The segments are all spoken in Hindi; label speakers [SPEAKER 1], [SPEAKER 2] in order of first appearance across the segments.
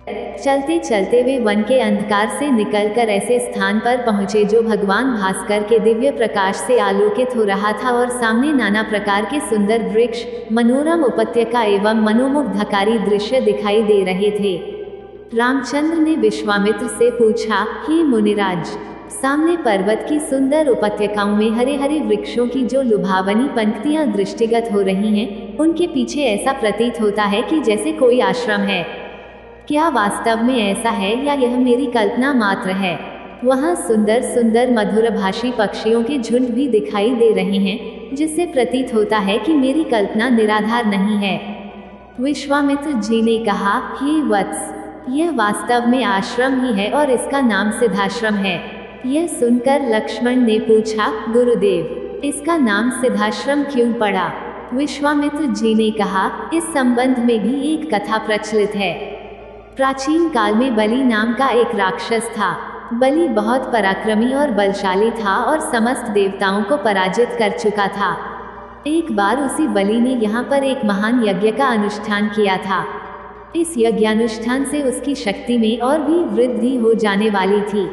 [SPEAKER 1] चलते चलते वे वन के अंधकार से निकलकर ऐसे स्थान पर पहुंचे जो भगवान भास्कर के दिव्य प्रकाश से आलोकित हो रहा था और सामने नाना प्रकार के सुंदर वृक्ष, मनोरम उपत्यका एवं मनोमुग्धकारी दृश्य दिखाई दे रहे थे। रामचंद्र ने विश्वामित्र से पूछा, हे मुनिराज, सामने पर्वत की सुंदर उपत्यकाओं में हरे हरे वृक्षों की जो लुभावनी पंक्तियां दृष्टिगत हो रही हैं, उनके पीछे ऐसा प्रतीत होता है कि जैसे कोई आश्रम है। क्या वास्तव में ऐसा है या यह मेरी कल्पना मात्र है? वहाँ सुंदर सुंदर मधुरभाषी पक्षियों के झुंड भी दिखाई दे रहे हैं, जिससे प्रतीत होता है कि मेरी कल्पना निराधार नहीं है। विश्वामित्र जी ने कहा, हे वत्स, यह वास्तव में आश्रम ही है और इसका नाम सिद्धाश्रम है। यह सुनकर लक्ष्मण ने पूछा, गुरुदेव, इसका नाम सिद्धाश्रम क्यों पड़ा? विश्वामित्र जी ने कहा, इस संबंध में भी एक कथा प्रचलित है। प्राचीन काल में बलि नाम का एक राक्षस था। बलि बहुत पराक्रमी और बलशाली था और समस्त देवताओं को पराजित कर चुका था। एक बार उसी बलि ने यहाँ पर एक महान यज्ञ का अनुष्ठान किया था। इस यज्ञानुष्ठान से उसकी शक्ति में और भी वृद्धि हो जाने वाली थी।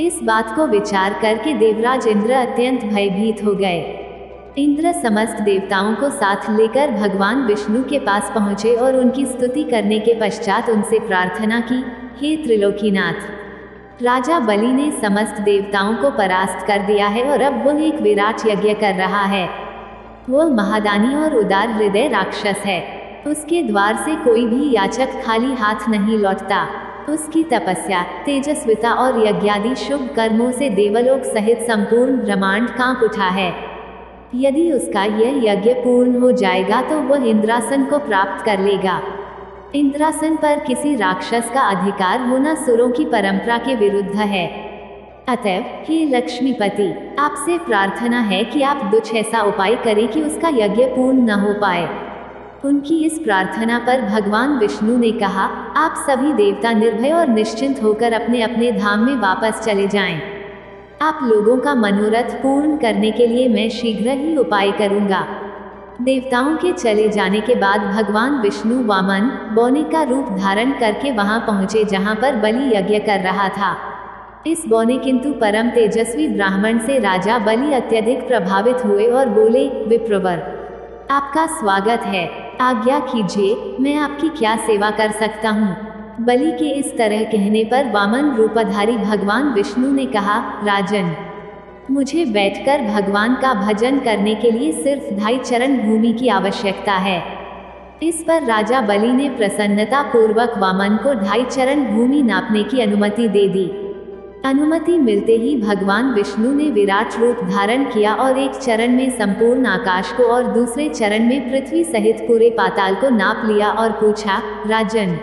[SPEAKER 1] इस बात को विचार करके देवराज इंद्र अत्यंत भयभीत हो गए। इंद्र समस्त देवताओं को साथ लेकर भगवान विष्णु के पास पहुँचे और उनकी स्तुति करने के पश्चात उनसे प्रार्थना की, हे त्रिलोकीनाथ, राजा बलि ने समस्त देवताओं को परास्त कर दिया है और अब वह एक विराट यज्ञ कर रहा है। वह महादानी और उदार हृदय राक्षस है। उसके द्वार से कोई भी याचक खाली हाथ नहीं लौटता। उसकी तपस्या, तेजस्विता और यज्ञादि शुभ कर्मों से देवलोक सहित संपूर्ण ब्रह्मांड कांप उठा है। यदि उसका यह यज्ञ पूर्ण हो जाएगा तो वह इंद्रासन को प्राप्त कर लेगा। इंद्रासन पर किसी राक्षस का अधिकार होना सुरों की परंपरा के विरुद्ध है। अतएव हे लक्ष्मीपति, आपसे प्रार्थना है कि आप कुछ ऐसा उपाय करें कि उसका यज्ञ पूर्ण न हो पाए। उनकी इस प्रार्थना पर भगवान विष्णु ने कहा, आप सभी देवता निर्भय और निश्चिंत होकर अपने अपने धाम में वापस चले जाएं। आप लोगों का मनोरथ पूर्ण करने के लिए मैं शीघ्र ही उपाय करूंगा। देवताओं के चले जाने के बाद भगवान विष्णु वामन बौने का रूप धारण करके वहां पहुंचे जहां पर बलि यज्ञ कर रहा था। इस बौने किंतु परम तेजस्वी ब्राह्मण से राजा बलि अत्यधिक प्रभावित हुए और बोले, विप्रवर, आपका स्वागत है, आज्ञा कीजिए, मैं आपकी क्या सेवा कर सकता हूँ? बलि के इस तरह कहने पर वामन रूपधारी भगवान विष्णु ने कहा, राजन, मुझे बैठकर भगवान का भजन करने के लिए सिर्फ 2.5 चरण भूमि की आवश्यकता है। इस पर राजा बलि ने प्रसन्नता पूर्वक वामन को 2.5 चरण भूमि नापने की अनुमति दे दी। अनुमति मिलते ही भगवान विष्णु ने विराट रूप धारण किया और एक चरण में संपूर्ण आकाश को और दूसरे चरण में पृथ्वी सहित पूरे पाताल को नाप लिया और पूछा, राजन,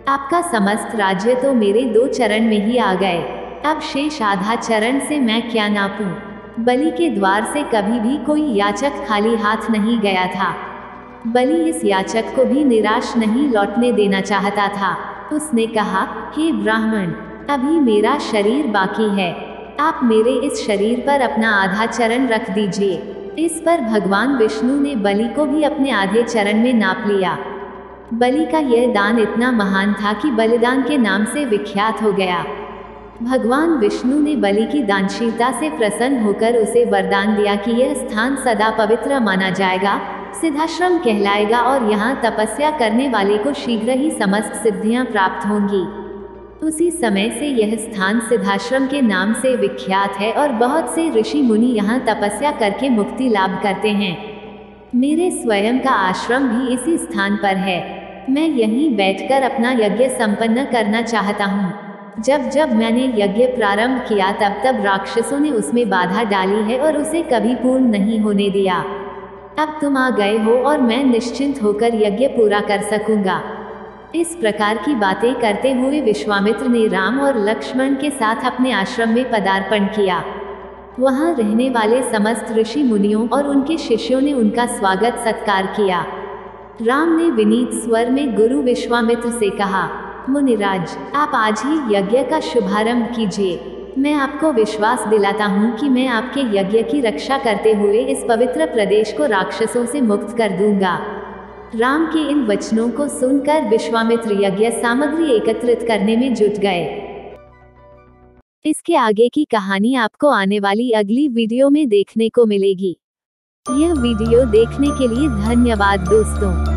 [SPEAKER 1] आपका समस्त राज्य तो मेरे 2 चरण में ही आ गए, अब शेष आधा चरण से मैं क्या नापूं? बलि के द्वार से कभी भी कोई याचक खाली हाथ नहीं गया था। बलि इस याचक को भी निराश नहीं लौटने देना चाहता था। उसने कहा, हे ब्राह्मण, अभी मेरा शरीर बाकी है, आप मेरे इस शरीर पर अपना आधा चरण रख दीजिए। इस पर भगवान विष्णु ने बलि को भी अपने आधे चरण में नाप लिया। बलि का यह दान इतना महान था कि बलिदान के नाम से विख्यात हो गया। भगवान विष्णु ने बलि की दानशीलता से प्रसन्न होकर उसे वरदान दिया कि यह स्थान सदा पवित्र माना जाएगा, सिद्धाश्रम कहलाएगा और यहाँ तपस्या करने वाले को शीघ्र ही समस्त सिद्धियाँ प्राप्त होंगी। उसी समय से यह स्थान सिद्धाश्रम के नाम से विख्यात है और बहुत से ऋषि मुनि यहाँ तपस्या करके मुक्ति लाभ करते हैं। मेरे स्वयं का आश्रम भी इसी स्थान पर है। मैं यहीं बैठकर अपना यज्ञ संपन्न करना चाहता हूँ। जब जब मैंने यज्ञ प्रारंभ किया तब तब राक्षसों ने उसमें बाधा डाली है और उसे कभी पूर्ण नहीं होने दिया। अब तुम आ गए हो और मैं निश्चिंत होकर यज्ञ पूरा कर सकूंगा। इस प्रकार की बातें करते हुए विश्वामित्र ने राम और लक्ष्मण के साथ अपने आश्रम में पदार्पण किया। वहां रहने वाले समस्त ऋषि मुनियों और उनके शिष्यों ने उनका स्वागत सत्कार किया। राम ने विनीत स्वर में गुरु विश्वामित्र से कहा, मुनिराज, आप आज ही यज्ञ का शुभारंभ कीजिए। मैं आपको विश्वास दिलाता हूँ कि मैं आपके यज्ञ की रक्षा करते हुए इस पवित्र प्रदेश को राक्षसों से मुक्त कर दूंगा। राम के इन वचनों को सुनकर विश्वामित्र यज्ञ सामग्री एकत्रित करने में जुट गए। इसके आगे की कहानी आपको आने वाली अगली वीडियो में देखने को मिलेगी। यह वीडियो देखने के लिए धन्यवाद दोस्तों।